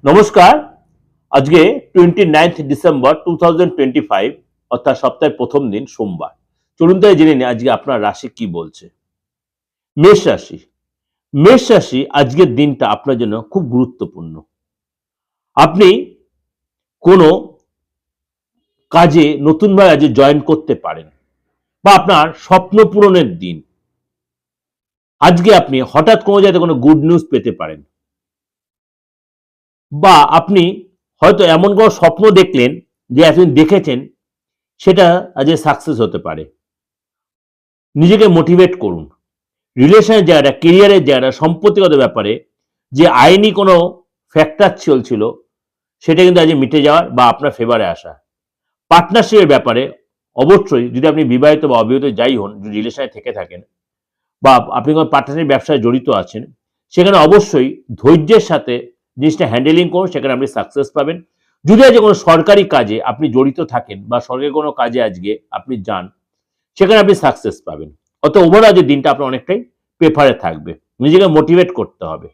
নমস্কার। আজকে 29 ডিসেম্বর 2025 অর্থাৎ সপ্তাহের প্রথম দিন সোমবার। চলুন তাই জেনে নিই আজকে আপনার রাশি কি বলছে। মেষ রাশি। মেষ রাশি আজকের দিনটা আপনার জন্য খুব গুরুত্বপূর্ণ। আপনি কোনো কাজে নতুনভাবে আজকে জয়েন করতে পারেন বা আপনার স্বপ্ন পূরণের দিন। আজকে আপনি হঠাৎ কোনো জায়গায় কোনো গুড নিউজ পেতে পারেন বা আপনি হয়তো এমন কোনো স্বপ্ন দেখলেন যে এতদিন দেখেছেন সেটা আজকে সাকসেস হতে পারে। নিজেকে মোটিভেট করুন। রিলেশনের জায়গাটা, কেরিয়ারের জায়গাটা, সম্পত্তিগত ব্যাপারে যে আইনি কোনো ফ্যাক্টর চলছিল সেটা কিন্তু আজকে মিটে যাওয়ার বা আপনার ফেভারে আসা। পার্টনারশিপের ব্যাপারে অবশ্যই যদি আপনি বিবাহিত বা অবিবাহিত যাই হন, যদি রিলেশনে থেকে থাকেন বা আপনি কোনো পার্টনারশিপ ব্যবসায় জড়িত আছেন, সেখানে অবশ্যই ধৈর্যের সাথে জিনিসটা হ্যান্ডেলিং করুন, সেখানে আপনি সাকসেস পাবেন। যদি আজকে কোনো সরকারি কাজে আপনি জড়িত থাকেন বা সরকারি কোনো কাজে আজকে আপনি যান, সেখানে আপনি সাকসেস পাবেন। অত ওভারঅল যে দিনটা আপনার অনেকটাই প্রেফারে থাকবে। নিজেকে মোটিভেট করতে হবে।